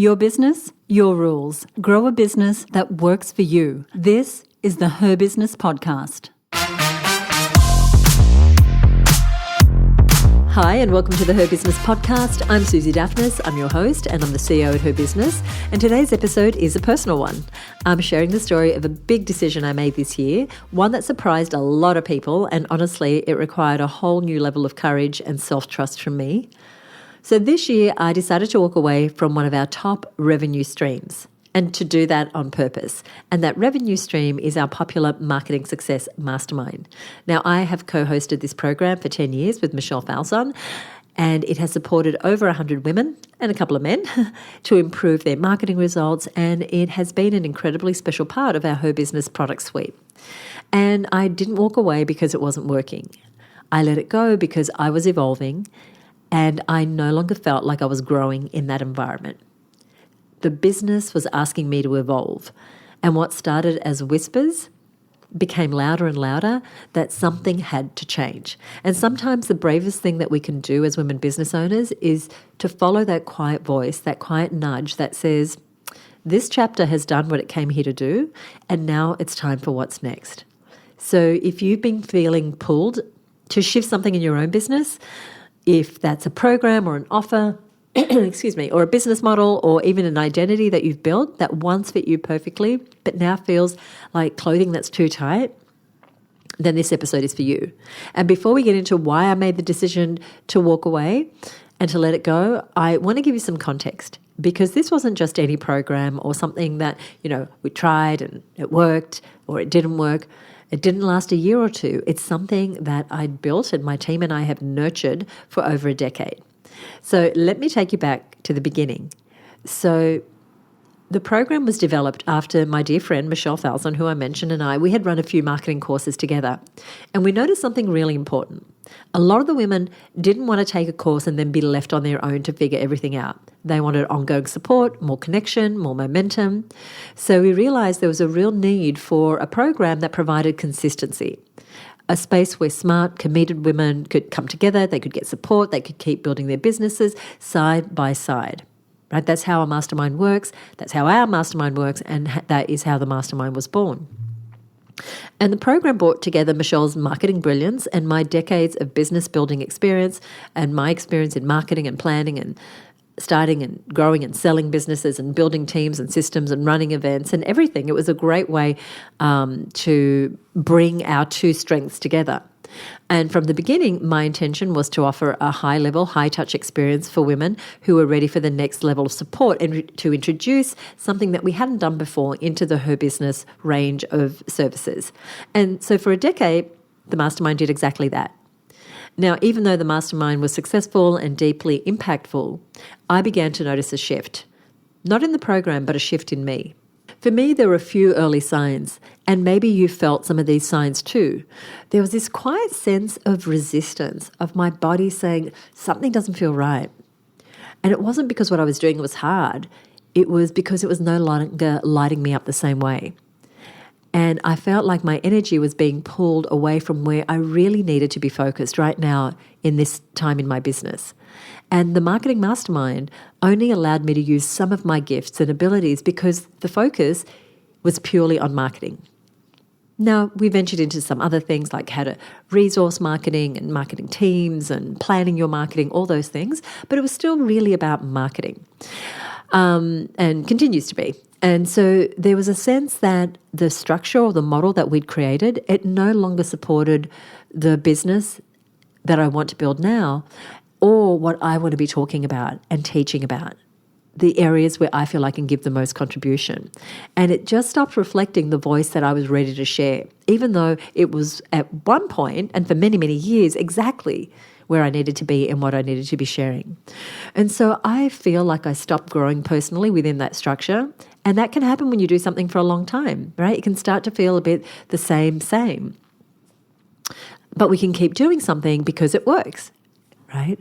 Your business, your rules. Grow a business that works for you. This is the Her Business Podcast. Hi, and welcome to the Her Business Podcast. I'm Susie Daphnis. I'm your host, and I'm the CEO at Her Business. And today's episode is a personal one. I'm sharing the story of a big decision I made this year, one that surprised a lot of people, and honestly, it required a whole new level of courage and self-trust from me. So this year, I decided to walk away from one of our top revenue streams, and to do that on purpose. And that revenue stream is our popular Marketing Success Mastermind. Now, I have co-hosted this program for 10 years with Michelle Falzon, and it has supported over 100 women and a couple of men to improve their marketing results, and it has been an incredibly special part of our Her Business product suite. And I didn't walk away because it wasn't working. I let it go because I was evolving, and I no longer felt like I was growing in that environment. The business was asking me to evolve, and what started as whispers became louder and louder that something had to change. And sometimes the bravest thing that we can do as women business owners is to follow that quiet voice, that quiet nudge that says, this chapter has done what it came here to do, and now it's time for what's next. So if you've been feeling pulled to shift something in your own business, if that's a program or an offer, or a business model, or even an identity that you've built that once fit you perfectly, but now feels like clothing that's too tight, then this episode is for you. And before we get into why I made the decision to walk away and to let it go, I want to give you some context, because this wasn't just any program or something that, we tried and it worked or it didn't work. It didn't last a year or two. It's something that I'd built and my team and I have nurtured for over a decade. So let me take you back to the beginning. So the program was developed after my dear friend Michelle Falzon, who I mentioned, and we had run a few marketing courses together. And we noticed something really important. A lot of the women didn't want to take a course and then be left on their own to figure everything out. They wanted ongoing support, more connection, more momentum. So we realized there was a real need for a program that provided consistency. A space where smart, committed women could come together, they could get support, they could keep building their businesses side by side. Right? That's how a mastermind works, that's how our mastermind works, and that is how the mastermind was born. And the program brought together Michelle's marketing brilliance and my decades of business building experience and my experience in marketing and planning and starting and growing and selling businesses and building teams and systems and running events and everything. It was a great way to bring our two strengths together. And from the beginning, my intention was to offer a high-level, high-touch experience for women who were ready for the next level of support and to introduce something that we hadn't done before into the Her Business range of services. And so for a decade, the Mastermind did exactly that. Now, even though the Mastermind was successful and deeply impactful, I began to notice a shift. Not in the program, but a shift in me. For me, there were a few early signs, and maybe you felt some of these signs too. There was this quiet sense of resistance, of my body saying, something doesn't feel right. And it wasn't because what I was doing was hard. It was because it was no longer lighting me up the same way. And I felt like my energy was being pulled away from where I really needed to be focused right now in this time in my business. And the Marketing Mastermind only allowed me to use some of my gifts and abilities because the focus was purely on marketing. Now, we ventured into some other things like how to resource marketing and marketing teams and planning your marketing, all those things, but it was still really about marketing and continues to be. And so there was a sense that the structure or the model that we'd created, it no longer supported the business that I want to build now or what I want to be talking about and teaching about, the areas where I feel I can give the most contribution. And it just stopped reflecting the voice that I was ready to share, even though it was at one point and for many, many years exactly where I needed to be and what I needed to be sharing. And so I feel like I stopped growing personally within that structure. And that can happen when you do something for a long time, right? It can start to feel a bit the same. But we can keep doing something because it works, right?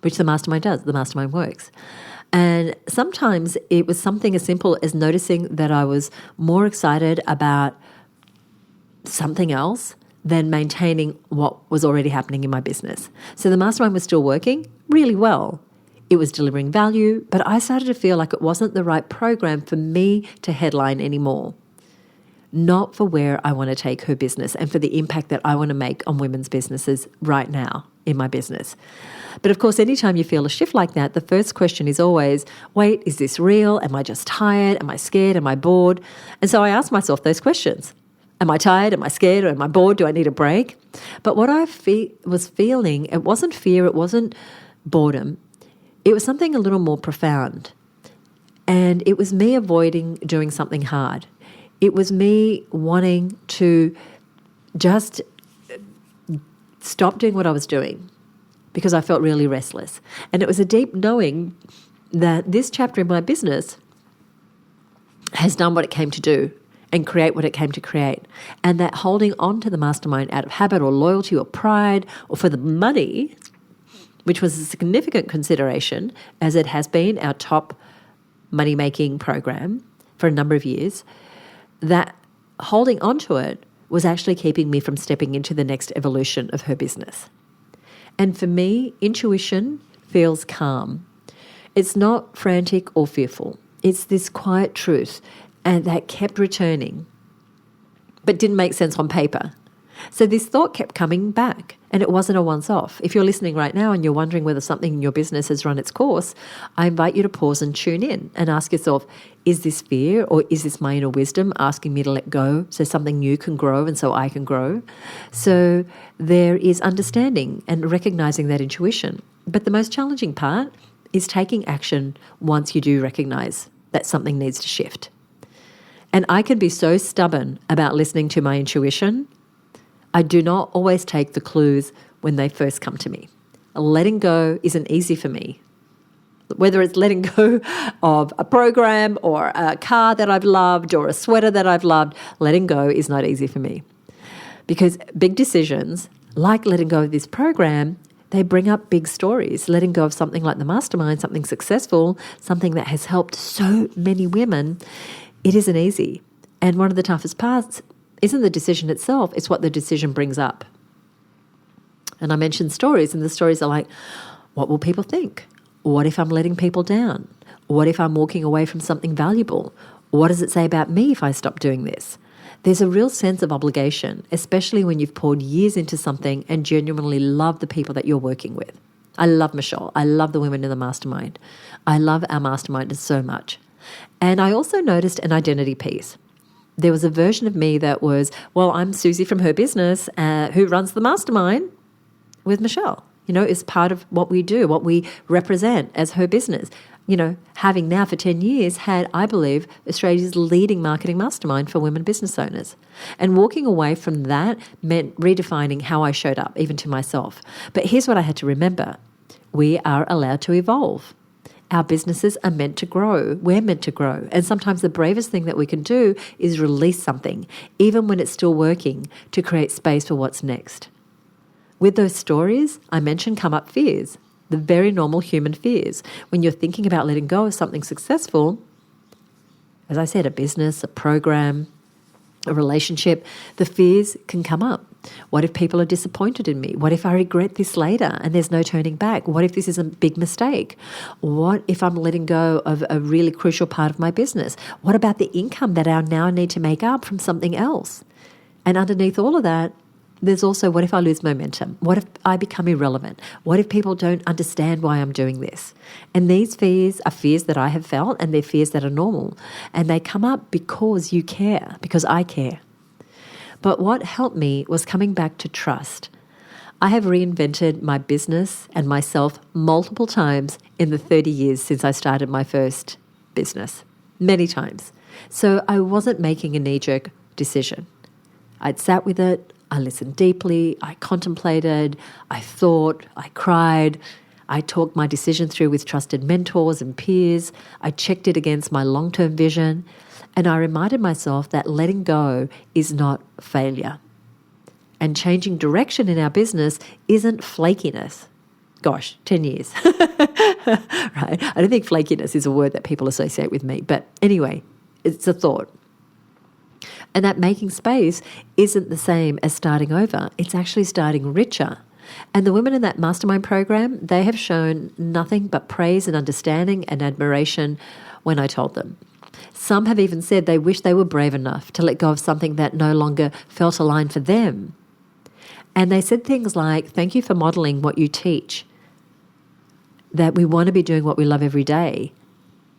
Which the Mastermind does. The Mastermind works. And sometimes it was something as simple as noticing that I was more excited about something else than maintaining what was already happening in my business. So the Mastermind was still working really well. It was delivering value, but I started to feel like it wasn't the right program for me to headline anymore. Not for where I want to take her business and for the impact that I want to make on women's businesses right now in my business. But of course, anytime you feel a shift like that, the first question is always, wait, is this real? Am I just tired? Am I scared? Am I bored? And so I ask myself those questions. Am I tired? Am I scared? Or am I bored? Do I need a break? But what I was feeling, it wasn't fear, it wasn't boredom. It was something a little more profound. And it was me avoiding doing something hard. It was me wanting to just stop doing what I was doing because I felt really restless. And it was a deep knowing that this chapter in my business has done what it came to do and create what it came to create. And that holding on to the mastermind out of habit or loyalty or pride or for the money, which was a significant consideration as it has been our top money-making program for a number of years, that holding on to it was actually keeping me from stepping into the next evolution of her business. And for me, intuition feels calm. It's not frantic or fearful. It's this quiet truth, and that kept returning, but didn't make sense on paper. So this thought kept coming back, and it wasn't a once-off. If you're listening right now and you're wondering whether something in your business has run its course, I invite you to pause and tune in and ask yourself, is this fear or is this my inner wisdom asking me to let go so something new can grow and so I can grow? So there is understanding and recognizing that intuition. But the most challenging part is taking action once you do recognize that something needs to shift. And I can be so stubborn about listening to my intuition. I do not always take the clues when they first come to me. Letting go isn't easy for me. Whether it's letting go of a program or a car that I've loved or a sweater that I've loved, letting go is not easy for me. Because big decisions, like letting go of this program, they bring up big stories. Letting go of something like the mastermind, something successful, something that has helped so many women, it isn't easy. And one of the toughest parts isn't the decision itself, it's what the decision brings up. And I mentioned stories, and the stories are like, what will people think? What if I'm letting people down? What if I'm walking away from something valuable? What does it say about me if I stop doing this? There's a real sense of obligation, especially when you've poured years into something and genuinely love the people that you're working with. I love Michelle. I love the women in the mastermind. I love our masterminders so much. And I also noticed an identity piece. There was a version of me that was, well, I'm Susie from her business who runs the mastermind with Michelle. Is part of what we do, what we represent as her business. Having now for 10 years had, I believe, Australia's leading marketing mastermind for women business owners. And walking away from that meant redefining how I showed up, even to myself. But here's what I had to remember. We are allowed to evolve. Our businesses are meant to grow. We're meant to grow. And sometimes the bravest thing that we can do is release something, even when it's still working, to create space for what's next. With those stories I mentioned come up fears, the very normal human fears. When you're thinking about letting go of something successful, as I said, a business, a program, a relationship, the fears can come up. What if people are disappointed in me? What if I regret this later and there's no turning back? What if this is a big mistake? What if I'm letting go of a really crucial part of my business? What about the income that I now need to make up from something else? And underneath all of that, there's also, what if I lose momentum? What if I become irrelevant? What if people don't understand why I'm doing this? And these fears are fears that I have felt, and they're fears that are normal. And they come up because you care, because I care. But what helped me was coming back to trust. I have reinvented my business and myself multiple times in the 30 years since I started my first business, many times. So I wasn't making a knee-jerk decision. I'd sat with it, I listened deeply, I contemplated, I thought, I cried, I talked my decision through with trusted mentors and peers, I checked it against my long-term vision, and I reminded myself that letting go is not failure. And changing direction in our business isn't flakiness. Gosh, 10 years. Right? I don't think flakiness is a word that people associate with me, but anyway, it's a thought. And that making space isn't the same as starting over. It's actually starting richer. And the women in that mastermind program, they have shown nothing but praise and understanding and admiration when I told them. Some have even said they wish they were brave enough to let go of something that no longer felt aligned for them. And they said things like, thank you for modeling what you teach, that we want to be doing what we love every day.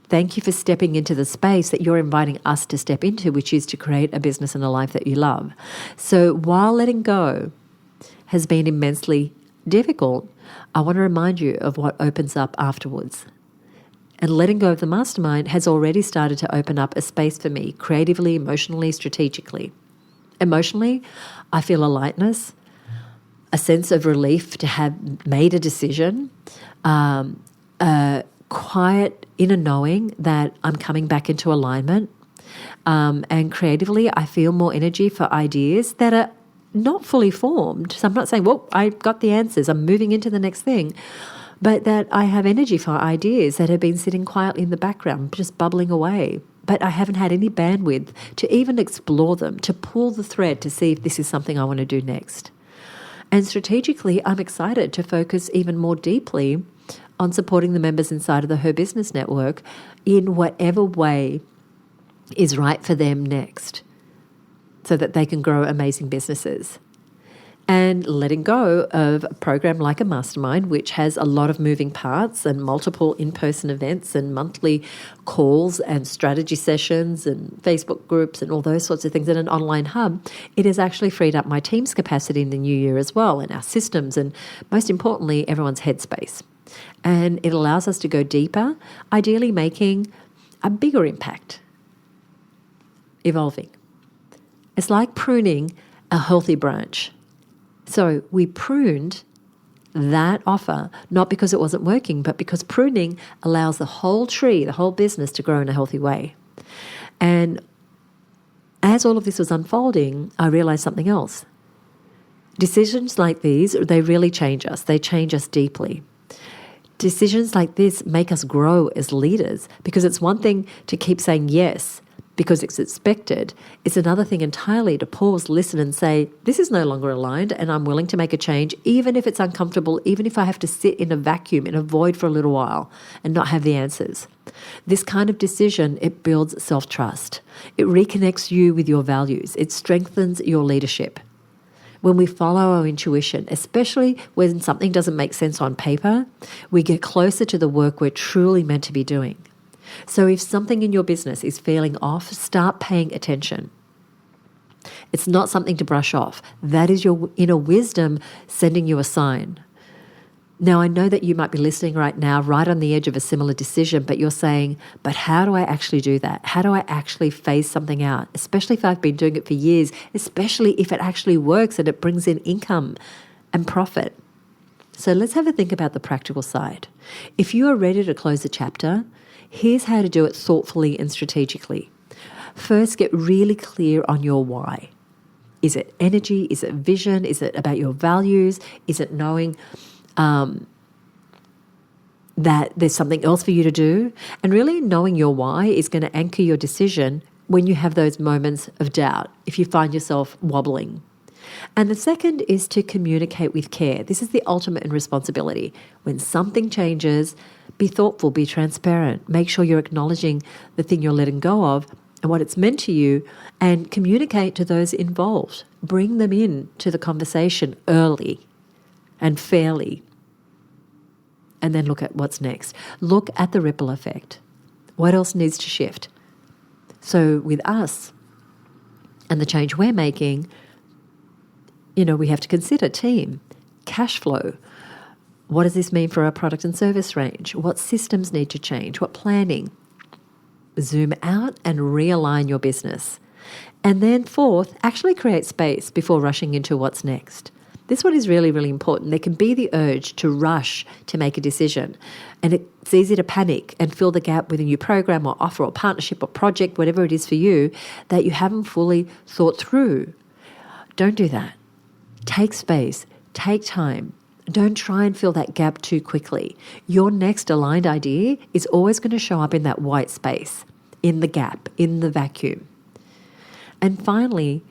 Thank you for stepping into the space that you're inviting us to step into, which is to create a business and a life that you love. So while letting go has been immensely difficult, I want to remind you of what opens up afterwards. And letting go of the mastermind has already started to open up a space for me, creatively, emotionally, strategically. Emotionally, I feel a lightness, a sense of relief to have made a decision, a quiet inner knowing that I'm coming back into alignment. And creatively, I feel more energy for ideas that are not fully formed. So I'm not saying, well, I got the answers, I'm moving into the next thing. But that I have energy for ideas that have been sitting quietly in the background, just bubbling away. But I haven't had any bandwidth to even explore them, to pull the thread to see if this is something I want to do next. And strategically, I'm excited to focus even more deeply on supporting the members inside of the Her Business Network in whatever way is right for them next, so that they can grow amazing businesses. And letting go of a program like a mastermind, which has a lot of moving parts and multiple in-person events and monthly calls and strategy sessions and Facebook groups and all those sorts of things in an online hub, it has actually freed up my team's capacity in the new year as well, and our systems, and most importantly, everyone's headspace. And it allows us to go deeper, ideally making a bigger impact, evolving. It's like pruning a healthy branch. So we pruned that offer, not because it wasn't working, but because pruning allows the whole tree, the whole business to grow in a healthy way. And as all of this was unfolding, I realized something else. Decisions like these, they really change us. They change us deeply. Decisions like this make us grow as leaders, because it's one thing to keep saying yes because it's expected. It's another thing entirely to pause, listen and say, this is no longer aligned and I'm willing to make a change, even if it's uncomfortable, even if I have to sit in a vacuum, in a void for a little while and not have the answers. This kind of decision, it builds self-trust. It reconnects you with your values. It strengthens your leadership. When we follow our intuition, especially when something doesn't make sense on paper, we get closer to the work we're truly meant to be doing. So if something in your business is feeling off, start paying attention. It's not something to brush off. That is your inner wisdom sending you a sign. Now, I know that you might be listening right now, right on the edge of a similar decision, but you're saying, but how do I actually do that? How do I actually phase something out? Especially if I've been doing it for years, especially if it actually works and it brings in income and profit. So let's have a think about the practical side. If you are ready to close a chapter, here's how to do it thoughtfully and strategically. First, get really clear on your why. Is it energy? Is it vision? Is it about your values? Is it knowing that there's something else for you to do? And really knowing your why is going to anchor your decision when you have those moments of doubt, if you find yourself wobbling. And the second is to communicate with care. This is the ultimate in responsibility. When something changes, be thoughtful, be transparent. Make sure you're acknowledging the thing you're letting go of and what it's meant to you, and communicate to those involved. Bring them in to the conversation early and fairly. And then look at what's next. Look at the ripple effect. What else needs to shift? So with us and the change we're making, we have to consider team, cash flow. What does this mean for our product and service range? What systems need to change? What planning? Zoom out and realign your business. And then fourth, actually create space before rushing into what's next. This one is really, really important. There can be the urge to rush to make a decision, and it's easy to panic and fill the gap with a new program or offer or partnership or project, whatever it is for you, that you haven't fully thought through. Don't do that. Take space, take time. Don't try and fill that gap too quickly. Your next aligned idea is always going to show up in that white space, in the gap, in the vacuum. And finally,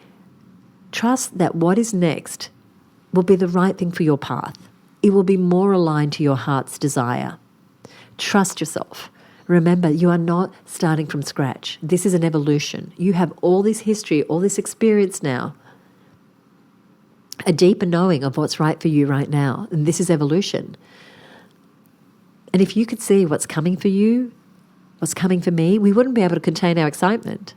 trust that what is next will be the right thing for your path. It will be more aligned to your heart's desire. Trust yourself. Remember, you are not starting from scratch. This is an evolution. You have all this history, all this experience now, a deeper knowing of what's right for you right now. And this is evolution. And if you could see what's coming for you, what's coming for me, we wouldn't be able to contain our excitement.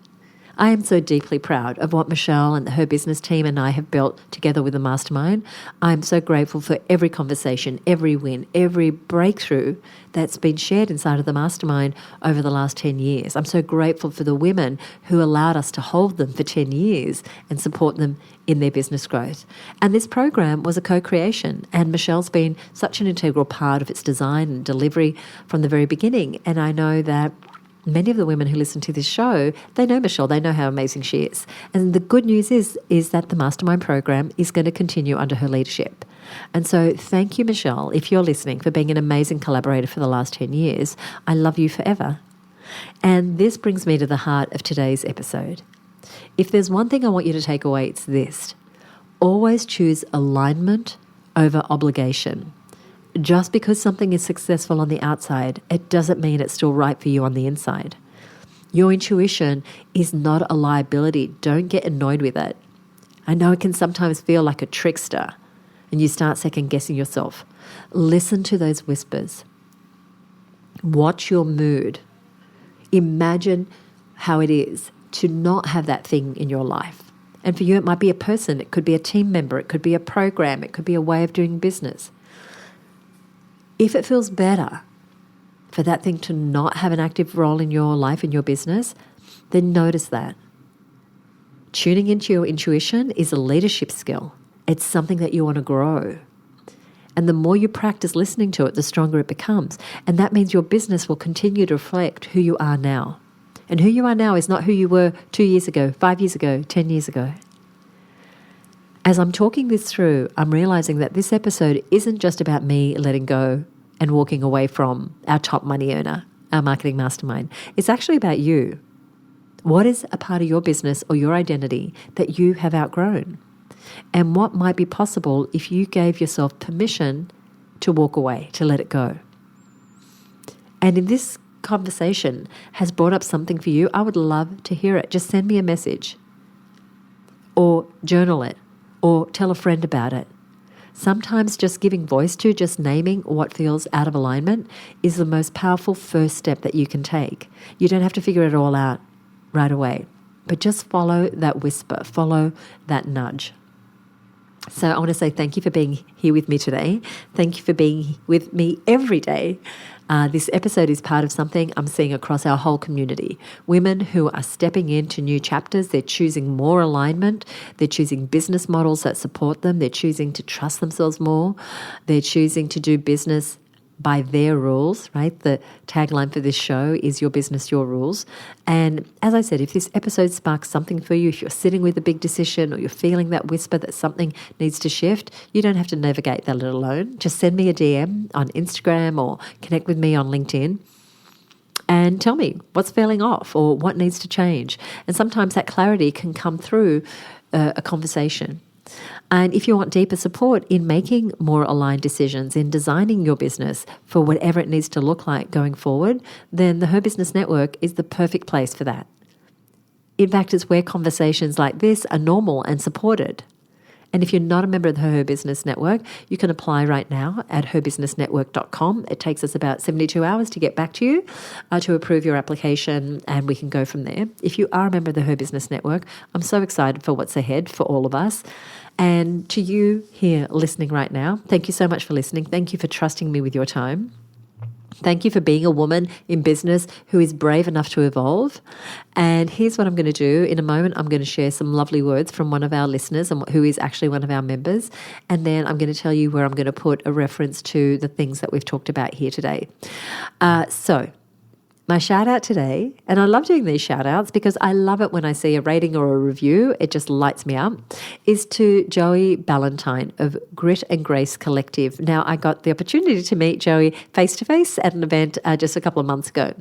I am so deeply proud of what Michelle and her business team and I have built together with the mastermind. I'm so grateful for every conversation, every win, every breakthrough that's been shared inside of the mastermind over the last 10 years. I'm so grateful for the women who allowed us to hold them for 10 years and support them in their business growth. And this program was a co-creation, and Michelle's been such an integral part of its design and delivery from the very beginning. And I know that many of the women who listen to this show, they know Michelle, they know how amazing she is. And the good news is that the Mastermind program is going to continue under her leadership. And so thank you, Michelle, if you're listening, for being an amazing collaborator for the last 10 years. I love you forever. And this brings me to the heart of today's episode. If there's one thing I want you to take away, it's this. Always choose alignment over obligation. Just because something is successful on the outside, it doesn't mean it's still right for you on the inside. Your intuition is not a liability. Don't get annoyed with it. I know it can sometimes feel like a trickster, and you start second-guessing yourself. Listen to those whispers. Watch your mood. Imagine how it is to not have that thing in your life. And for you, it might be a person. It could be a team member. It could be a program. It could be a way of doing business. If it feels better for that thing to not have an active role in your life, in your business, then notice that. Tuning into your intuition is a leadership skill. It's something that you want to grow. And the more you practice listening to it, the stronger it becomes. And that means your business will continue to reflect who you are now. And who you are now is not who you were 2 years ago, 5 years ago, 10 years ago. As I'm talking this through, I'm realizing that this episode isn't just about me letting go and walking away from our top money earner, our marketing mastermind. It's actually about you. What is a part of your business or your identity that you have outgrown? And what might be possible if you gave yourself permission to walk away, to let it go? And in this conversation has brought up something for you, I would love to hear it. Just send me a message or journal it. Or tell a friend about it. Sometimes just giving voice to, just naming what feels out of alignment is the most powerful first step that you can take. You don't have to figure it all out right away, but just follow that whisper, follow that nudge. So I want to say thank you for being here with me today. Thank you for being with me every day. This episode is part of something I'm seeing across our whole community. Women who are stepping into new chapters, they're choosing more alignment, they're choosing business models that support them, they're choosing to trust themselves more, they're choosing to do business by their rules, right? The tagline for this show is your business, your rules. And as I said, if this episode sparks something for you, if you're sitting with a big decision or you're feeling that whisper that something needs to shift, you don't have to navigate that alone. Just send me a DM on Instagram or connect with me on LinkedIn and tell me what's feeling off or what needs to change. And sometimes that clarity can come through a conversation. And if you want deeper support in making more aligned decisions, in designing your business for whatever it needs to look like going forward, then the Her Business Network is the perfect place for that. In fact, it's where conversations like this are normal and supported. And if you're not a member of the Her Business Network, you can apply right now at herbusinessnetwork.com. It takes us about 72 hours to get back to you to approve your application, and we can go from there. If you are a member of the Her Business Network, I'm so excited for what's ahead for all of us. And to you here listening right now, thank you so much for listening. Thank you for trusting me with your time. Thank you for being a woman in business who is brave enough to evolve. And here's what I'm going to do. In a moment, I'm going to share some lovely words from one of our listeners and who is actually one of our members. And then I'm going to tell you where I'm going to put a reference to the things that we've talked about here today. So My shout out today, and I love doing these shout outs because I love it when I see a rating or a review, it just lights me up, is to Joey Ballantyne of Grit and Grace Collective. Now, I got the opportunity to meet Joey face to face at an event just a couple of months ago.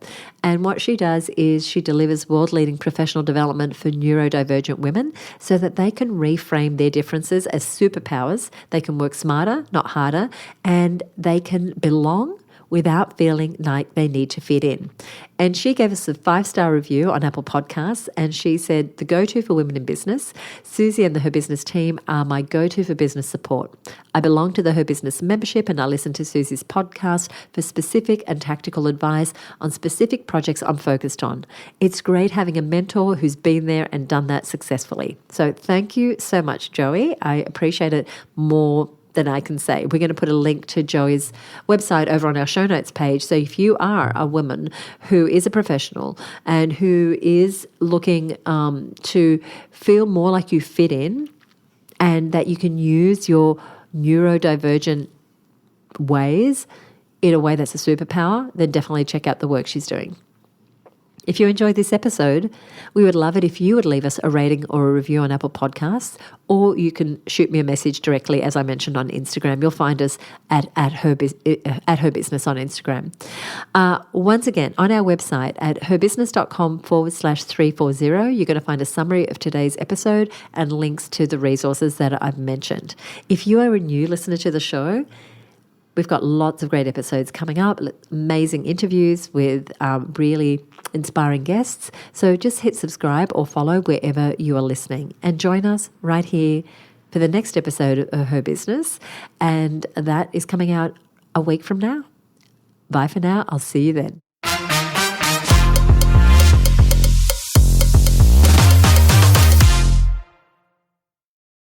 And what she does is she delivers world leading professional development for neurodivergent women so that they can reframe their differences as superpowers. They can work smarter, not harder, and they can belong without feeling like they need to fit in. And she gave us a 5-star review on Apple Podcasts, and she said, the go-to for women in business. Susie and the Her Business team are my go-to for business support. I belong to the Her Business membership, and I listen to Susie's podcast for specific and tactical advice on specific projects I'm focused on. It's great having a mentor who's been there and done that successfully. So thank you so much, Joey. I appreciate it more than I can say. We're going to put a link to Joey's website over on our show notes page. So if you are a woman who is a professional and who is looking to feel more like you fit in and that you can use your neurodivergent ways in a way that's a superpower, then definitely check out the work she's doing. If you enjoyed this episode, we would love it if you would leave us a rating or a review on Apple Podcasts, or you can shoot me a message directly, as I mentioned, on Instagram. You'll find us at Her Business on Instagram. Once again, on our website at herbusiness.com/340, you're going to find a summary of today's episode and links to the resources that I've mentioned. If you are a new listener to the show, we've got lots of great episodes coming up, amazing interviews with really inspiring guests. So just hit subscribe or follow wherever you are listening and join us right here for the next episode of Her Business. And that is coming out a week from now. Bye for now. I'll see you then.